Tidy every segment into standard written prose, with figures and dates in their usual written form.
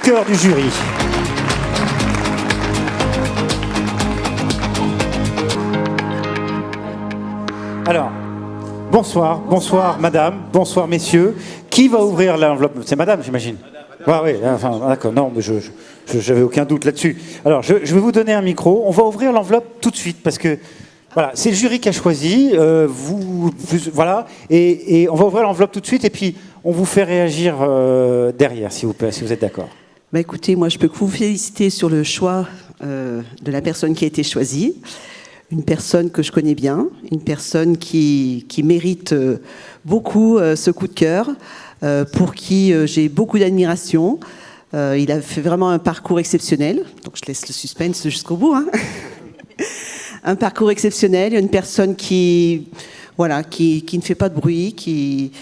cœur du jury. Alors, bonsoir madame, bonsoir messieurs. Qui va ouvrir l'enveloppe? C'est madame, j'imagine. Oui, enfin, d'accord, non, mais j'avais aucun doute là-dessus. Alors, je vais vous donner un micro. On va ouvrir l'enveloppe tout de suite parce que, voilà, c'est le jury qui a choisi. Voilà, et on va ouvrir l'enveloppe tout de suite et puis on vous fait réagir derrière, s'il vous plaît, si vous êtes d'accord. Bah écoutez, moi, je peux que vous féliciter sur le choix de la personne qui a été choisie. Une personne que je connais bien, une personne qui mérite beaucoup ce coup de cœur, pour qui j'ai beaucoup d'admiration. Il a fait vraiment un parcours exceptionnel, donc je laisse le suspense jusqu'au bout. Hein. Un parcours exceptionnel, une personne qui ne fait pas de bruit, qui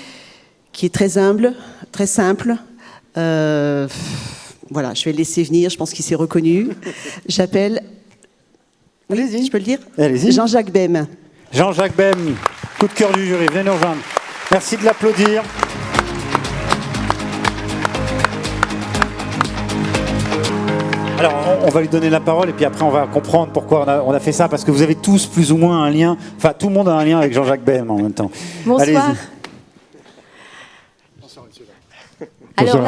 est très humble, très simple. Voilà, je vais le laisser venir, je pense qu'il s'est reconnu. J'appelle... Oui, allez-y. Je peux le dire? Allez-y. Jean-Jacques Bem. Jean-Jacques Bem, coup de cœur du jury, venez nous rejoindre. Merci de l'applaudir. Alors, on va lui donner la parole et puis après on va comprendre pourquoi on a fait ça, parce que vous avez tous plus ou moins un lien, enfin tout le monde a un lien avec Jean-Jacques Bem en même temps. Bonsoir. Allez-y. Alors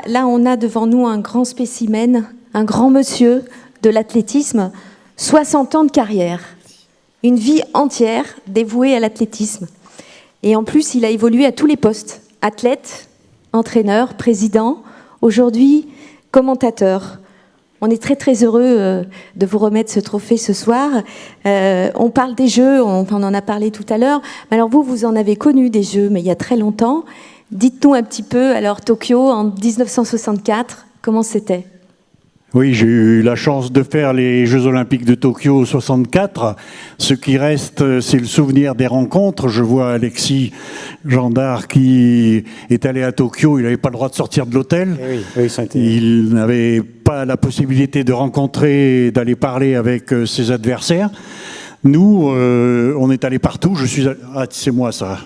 là, on a devant nous un grand spécimen, un grand monsieur de l'athlétisme, 60 ans de carrière, une vie entière dévouée à l'athlétisme. Et en plus, il a évolué à tous les postes, athlète, entraîneur, président, aujourd'hui commentateur. On est très très heureux de vous remettre ce trophée ce soir. On parle des Jeux, on en a parlé tout à l'heure. Alors vous en avez connu des Jeux, mais il y a très longtemps. Dites-nous un petit peu, alors Tokyo en 1964, comment c'était ? Oui, j'ai eu la chance de faire les Jeux Olympiques de Tokyo 64. Ce qui reste, c'est le souvenir des rencontres. Je vois Alexis Gendard qui est allé à Tokyo. Il n'avait pas le droit de sortir de l'hôtel. Il n'avait pas la possibilité de rencontrer, d'aller parler avec ses adversaires. Nous, on est allé partout. Ah, c'est moi ça.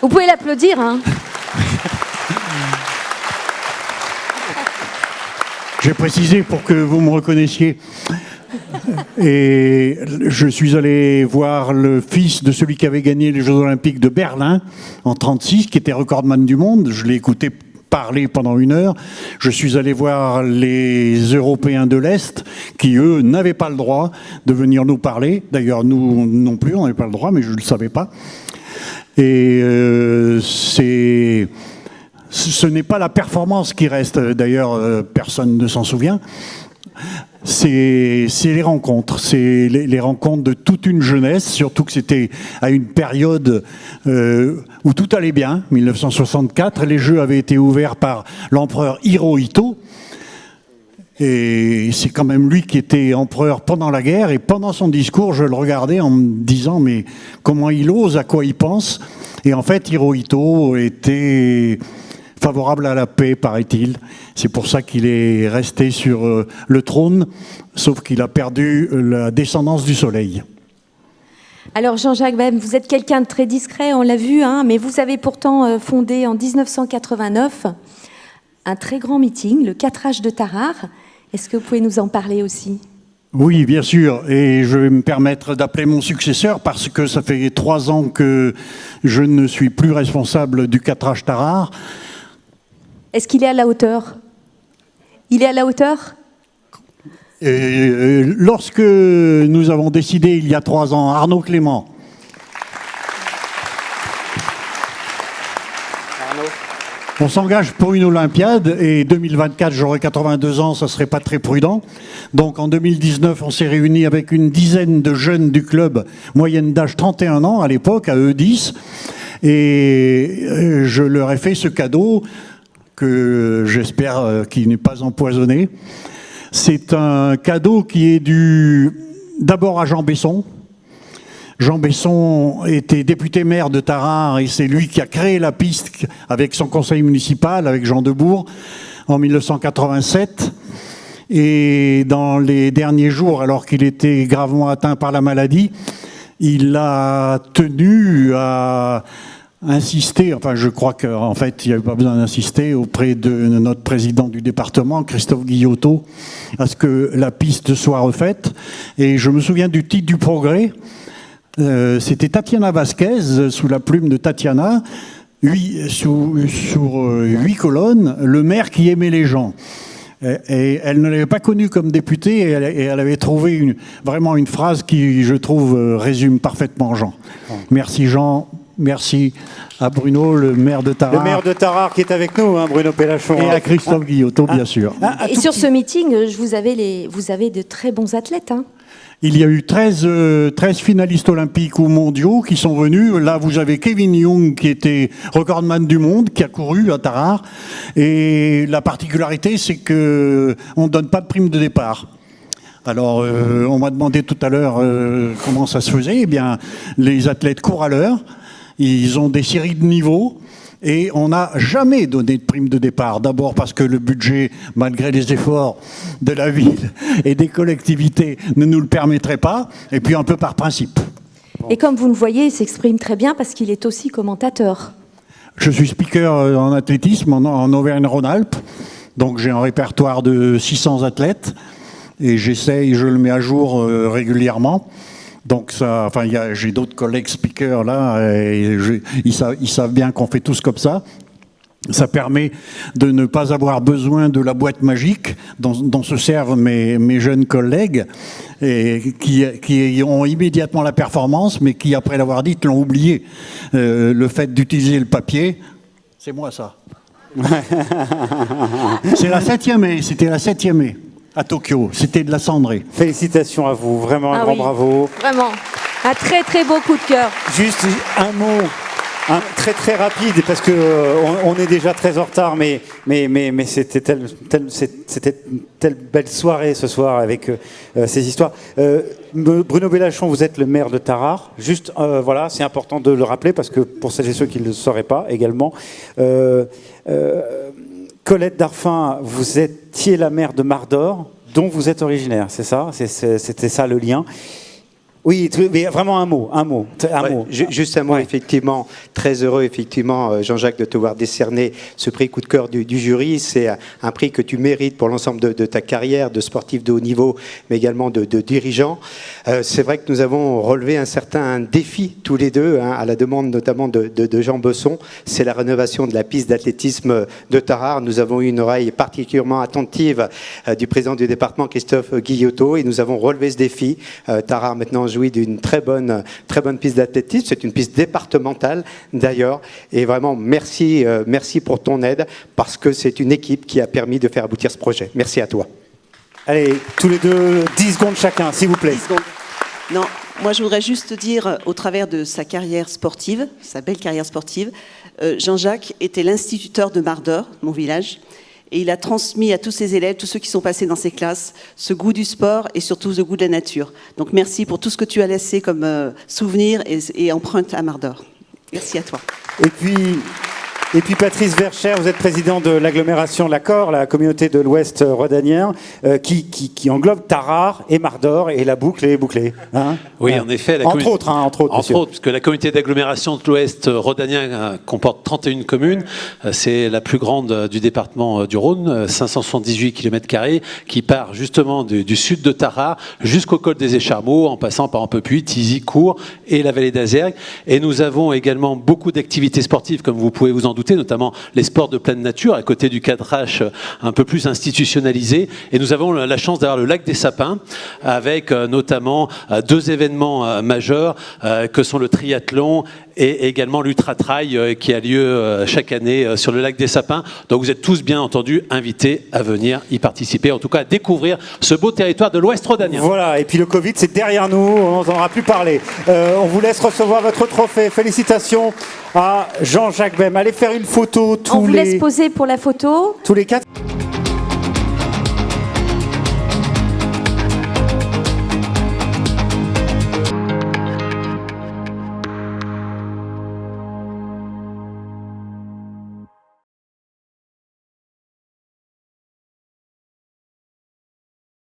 Vous pouvez l'applaudir, hein. J'ai précisé pour que vous me reconnaissiez. Et je suis allé voir le fils de celui qui avait gagné les Jeux Olympiques de Berlin en 1936, qui était recordman du monde. Je l'ai écouté parler pendant 1 heure. Je suis allé voir les Européens de l'Est qui, eux, n'avaient pas le droit de venir nous parler. D'ailleurs, nous non plus, on n'avait pas le droit, mais je ne le savais pas. Et ce n'est pas la performance qui reste, d'ailleurs, personne ne s'en souvient. C'est les rencontres, c'est les rencontres de toute une jeunesse, surtout que c'était à une période où tout allait bien, 1964. Les Jeux avaient été ouverts par l'empereur Hirohito. Et c'est quand même lui qui était empereur pendant la guerre. Et pendant son discours, je le regardais en me disant, mais comment il ose, à quoi il pense? Et en fait, Hirohito était favorable à la paix, paraît-il. C'est pour ça qu'il est resté sur le trône, sauf qu'il a perdu la descendance du soleil. Alors Jean-Jacques Bem, vous êtes quelqu'un de très discret, on l'a vu, hein, mais vous avez pourtant fondé en 1989 un très grand meeting, le 4H de Tarare. Est-ce que vous pouvez nous en parler aussi ? Oui, bien sûr, et je vais me permettre d'appeler mon successeur parce que ça fait 3 ans que je ne suis plus responsable du 4H Tarare. Est-ce qu'il est à la hauteur ? Il est à la hauteur ? Lorsque nous avons décidé, il y a 3 ans, Arnaud Clément. On s'engage pour une Olympiade et 2024, j'aurai 82 ans, ça ne serait pas très prudent. Donc en 2019, on s'est réunis avec une dizaine de jeunes du club, moyenne d'âge 31 ans à l'époque, à E10. Et je leur ai fait ce cadeau que j'espère qu'il n'est pas empoisonné. C'est un cadeau qui est dû d'abord à Jean Besson. Jean Besson était député maire de Tarare et c'est lui qui a créé la piste avec son conseil municipal, avec Jean Debourg, en 1987. Et dans les derniers jours, alors qu'il était gravement atteint par la maladie, il a tenu à insister, enfin je crois qu'en fait il n'y avait pas besoin d'insister auprès de notre président du département, Christophe Guillotot, à ce que la piste soit refaite. Et je me souviens du titre du Progrès, c'était Tatiana Vasquez, sous la plume de Tatiana, sur 8 colonnes, le maire qui aimait les gens. Et elle ne l'avait pas connu comme députée et elle avait trouvé vraiment une phrase qui, je trouve, résume parfaitement Jean. Merci Jean. Merci à Bruno, le maire de Tarare. Le maire de Tarare qui est avec nous, hein, Bruno Pellachon. Et à Christophe Guillotot, bien sûr. Et sur ce meeting, vous avez de très bons athlètes. Hein. Il y a eu 13 finalistes olympiques ou mondiaux qui sont venus. Là, vous avez Kevin Young, qui était recordman du monde, qui a couru à Tarare. Et la particularité, c'est qu'on ne donne pas de prime de départ. Alors, on m'a demandé tout à l'heure comment ça se faisait. Eh bien, les athlètes courent à l'heure. Ils ont des séries de niveaux et on n'a jamais donné de prime de départ. D'abord parce que le budget, malgré les efforts de la ville et des collectivités, ne nous le permettrait pas. Et puis un peu par principe. Et comme vous le voyez, il s'exprime très bien parce qu'il est aussi commentateur. Je suis speaker en athlétisme en Auvergne-Rhône-Alpes. Donc j'ai un répertoire de 600 athlètes et je le mets à jour régulièrement. Donc ça, enfin, j'ai d'autres collègues speakers là, et ils savent bien qu'on fait tous comme ça. Ça permet de ne pas avoir besoin de la boîte magique dont se servent mes jeunes collègues, et qui ont immédiatement la performance, mais qui, après l'avoir dite, l'ont oublié. Le fait d'utiliser le papier, c'est moi ça. C'est la 7e haie, c'était la 7e haie. À Tokyo, c'était de la cendrée. Félicitations à vous, vraiment un grand bravo. Vraiment, un très très beau coup de cœur. Juste un mot, très très rapide, parce que on est déjà très en retard, mais c'était une telle belle soirée ce soir avec ces histoires. Bruno Pellachon, vous êtes le maire de Tarare. Juste, voilà, c'est important de le rappeler, parce que pour celles et ceux qui ne le sauraient pas également. Colette Darphin, vous étiez la maire de Mardor, dont vous êtes originaire, c'est ça? C'était ça le lien. Oui, mais vraiment un mot. Juste un mot, effectivement. Très heureux, effectivement, Jean-Jacques, de te voir décerner ce prix coup de cœur du jury. C'est un prix que tu mérites pour l'ensemble de ta carrière de sportif de haut niveau, mais également de dirigeant. C'est vrai que nous avons relevé un certain défi tous les deux, hein, à la demande notamment de Jean Besson. C'est la rénovation de la piste d'athlétisme de Tarare. Nous avons eu une oreille particulièrement attentive du président du département, Christophe Guillotot, et nous avons relevé ce défi. Tarare maintenant jouit d'une très bonne piste d'athlétisme. C'est une piste départementale d'ailleurs. Et vraiment, merci pour ton aide, parce que c'est une équipe qui a permis de faire aboutir ce projet. Merci à toi. Allez, tous les deux, 10 secondes chacun, s'il vous plaît. 10 secondes. Non, moi je voudrais juste dire, au travers de sa carrière sportive, sa belle carrière sportive, Jean-Jacques était l'instituteur de Mardor, mon village. Et il a transmis à tous ses élèves, tous ceux qui sont passés dans ses classes, ce goût du sport et surtout ce goût de la nature. Donc merci pour tout ce que tu as laissé comme souvenir et empreinte à Mardor. Merci à toi. Et puis Patrice Vercher, vous êtes président de l'agglomération L'Accord, la communauté de l'Ouest rhodanien, qui englobe Tarare et Mardor, et la boucle est bouclée. Hein, oui, en effet. Entre autres, puisque la communauté d'agglomération de l'Ouest rhodanien comporte 31 communes. C'est la plus grande du département du Rhône, 578 km², qui part justement du sud de Tarare jusqu'au col des Écharmeaux, en passant par Ampepuis, Tizy, Cours et la vallée d'Azergues. Et nous avons également beaucoup d'activités sportives, comme vous pouvez vous en douter, notamment les sports de pleine nature, à côté du cadrage un peu plus institutionnalisé. Et nous avons la chance d'avoir le lac des Sapins, avec notamment 2 événements majeurs, que sont le triathlon et également l'ultra-trail qui a lieu chaque année sur le lac des Sapins. Donc vous êtes tous bien entendu invités à venir y participer, en tout cas à découvrir ce beau territoire de l'Ouest rhodanien. Voilà, et puis le Covid c'est derrière nous, on n'en aura plus parlé. On vous laisse recevoir votre trophée. Félicitations à Jean-Jacques Bem. Allez faire une photo On vous laisse poser pour la photo. Tous les 4.